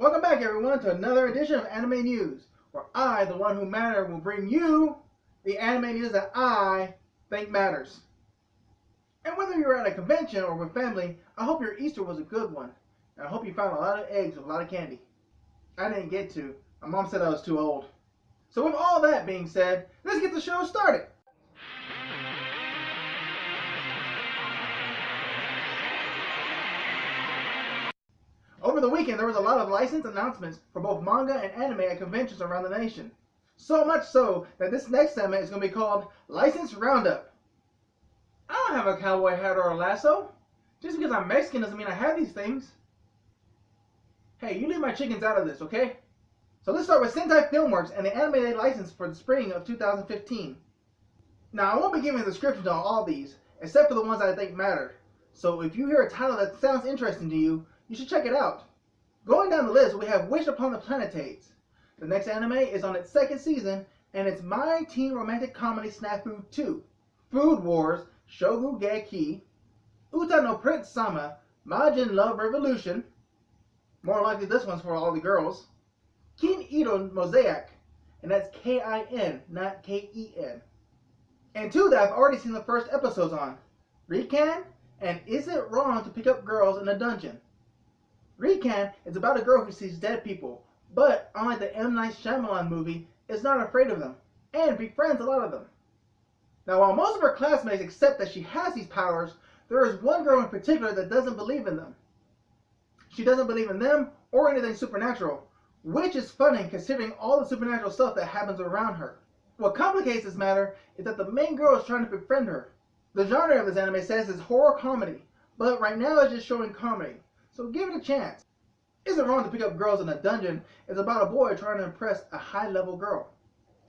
Welcome back, everyone, to another edition of Anime News, where I, the one who matters, will bring you the anime news that I think matters. And whether you're at a convention or with family, I hope your Easter was a good one. And I hope you found a lot of eggs with a lot of candy. I didn't get to. My mom said I was too old. So with all that being said, let's get the show started. Over the weekend, there was a lot of license announcements for both manga and anime at conventions around the nation. So much so that this next segment is going to be called License Roundup. I don't have a cowboy hat or a lasso. Just because I'm Mexican doesn't mean I have these things. Hey, you leave my chickens out of this, okay? So let's start with Sentai Filmworks and the anime they licensed for the spring of 2015. Now, I won't be giving a description on all these, except for the ones I think matter. So if you hear a title that sounds interesting to you, you should check it out. Going down the list, we have Wish Upon the Planetades. The next anime is on its second season, and it's My Teen Romantic Comedy Snafu 2, Food Wars, Shogugeki, Uta no Prince Sama, Majin Love Revolution, more likely this one's for all the girls, Kin Ito Mosaic, and that's K-I-N, not K-E-N. And two that I've already seen the first episodes on, Rikan and Is It Wrong to Pick Up Girls in a Dungeon. Rikan is about a girl who sees dead people, but unlike the M. Night Shyamalan movie, is not afraid of them, and befriends a lot of them. Now, while most of her classmates accept that she has these powers, there is one girl in particular that doesn't believe in them. She doesn't believe in them or anything supernatural, which is funny considering all the supernatural stuff that happens around her. What complicates this matter is that the main girl is trying to befriend her. The genre of this anime says it's horror comedy, but right now it's just showing comedy. So give it a chance. Is It Wrong to Pick Up Girls in a Dungeon is about a boy trying to impress a high-level girl.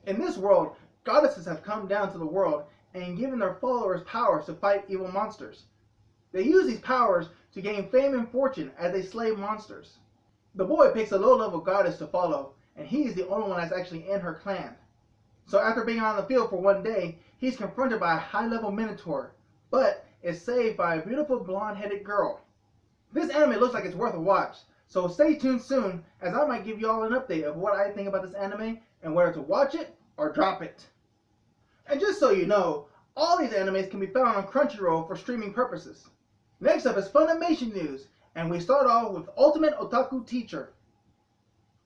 In this world, goddesses have come down to the world and given their followers powers to fight evil monsters. They use these powers to gain fame and fortune as they slay monsters. The boy picks a low-level goddess to follow, and he is the only one that's actually in her clan. So after being on the field for one day, he's confronted by a high-level minotaur, but is saved by a beautiful blonde-headed girl. This anime looks like it's worth a watch, so stay tuned soon as I might give you all an update of what I think about this anime and whether to watch it or drop it. And just so you know, all these animes can be found on Crunchyroll for streaming purposes. Next up is Funimation news, and we start off with Ultimate Otaku Teacher.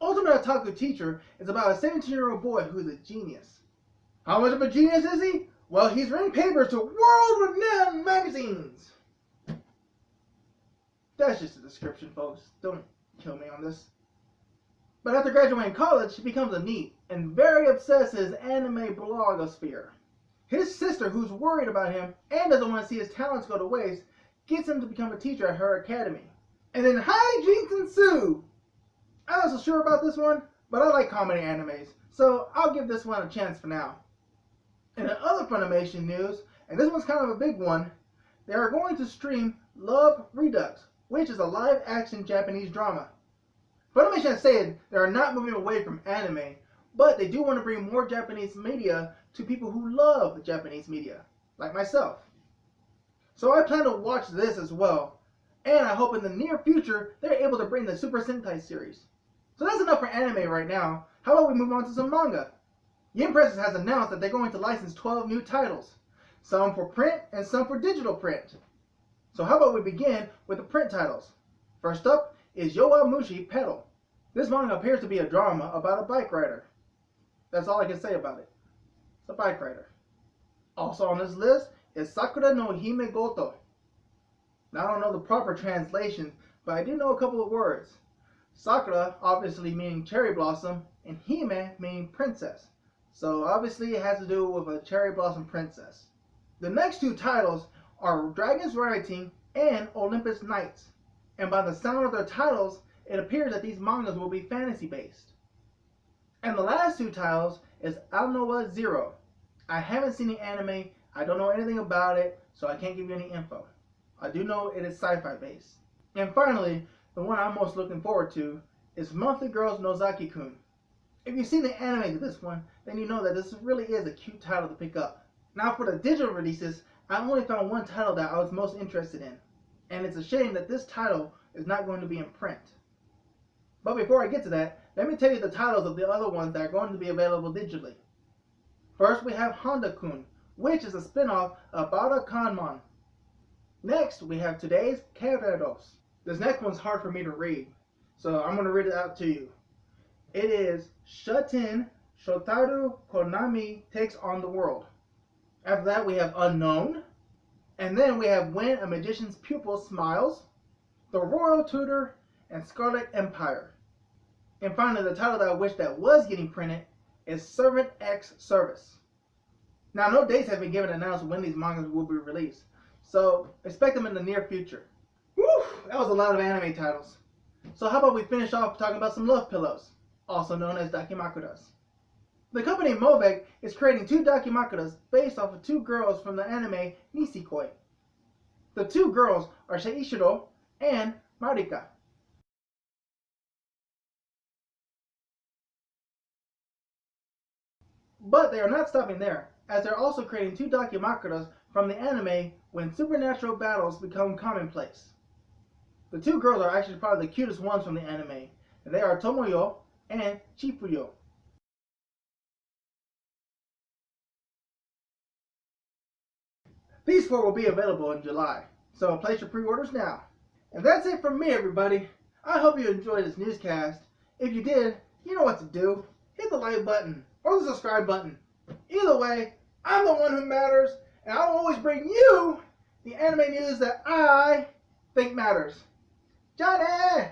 Ultimate Otaku Teacher is about a 17-year-old boy who's a genius. How much of a genius is he? Well, he's written papers to world-renowned magazines. That's just a description, folks. Don't kill me on this. But after graduating college, he becomes a neat and very obsessive anime blogosphere. His sister, who's worried about him and doesn't want to see his talents go to waste, gets him to become a teacher at her academy. And then hijinks ensue. I'm not so sure about this one, but I like comedy animes, so I'll give this one a chance for now. And in other Funimation news, and this one's kind of a big one, they are going to stream Love Redux, which is a live-action Japanese drama. Funimation has said they are not moving away from anime, but they do want to bring more Japanese media to people who love Japanese media, like myself. So I plan to watch this as well, and I hope in the near future they're able to bring the Super Sentai series. So that's enough for anime right now. How about we move on to some manga? Yen Press has announced that they're going to license 12 new titles, some for print and some for digital print. So how about we begin with the print titles. First up is Yowamushi Pedal. This manga appears to be a drama about a bike rider. That's all I can say about it. It's a bike rider. Also on this list is Sakura no Hime Goto. Now I don't know the proper translation, but I do know a couple of words. Sakura obviously meaning cherry blossom, and Hime meaning princess. So obviously it has to do with a cherry blossom princess. The next two titles are Dragon's Rising and Olympus Nights. And by the sound of their titles, it appears that these mangas will be fantasy based. And the last two titles is Alnoa Zero. I haven't seen the anime, I don't know anything about it, so I can't give you any info. I do know it is sci-fi based. And finally, the one I'm most looking forward to is Monthly Girls Nozaki-kun. If you've seen the anime to this one, then you know that this really is a cute title to pick up. Now for the digital releases, I only found one title that I was most interested in, and it's a shame that this title is not going to be in print. But before I get to that, let me tell you the titles of the other ones that are going to be available digitally. First, we have Honda-kun, which is a spin-off of Barakanmon. Next, we have today's Kereros. This next one's hard for me to read, so I'm going to read it out to you. It is Shutin Shotaru Konami Takes on the World. After that, we have Unknown. And then we have When a Magician's Pupil Smiles, The Royal Tutor, and Scarlet Empire. And finally, the title that I wish that was getting printed is Servant X Service. Now, no dates have been given announced when these mangas will be released, so expect them in the near future. Whew, that was a lot of anime titles. So how about we finish off talking about some love pillows, also known as dakimakuras. The company Movek is creating 2 dakimakuras based off of 2 girls from the anime Nisekoi. The 2 girls are Seishiro and Marika. But they are not stopping there, as they're also creating 2 dakimakuras from the anime When Supernatural Battles Become Commonplace. The 2 girls are actually probably the cutest ones from the anime, and they are Tomoyo and Chifuyo. These 4 will be available in July, so place your pre-orders now. And that's it from me, everybody. I hope you enjoyed this newscast. If you did, you know what to do. Hit the like button or the subscribe button. Either way, I'm the one who matters, and I'll always bring you the anime news that I think matters. Johnny!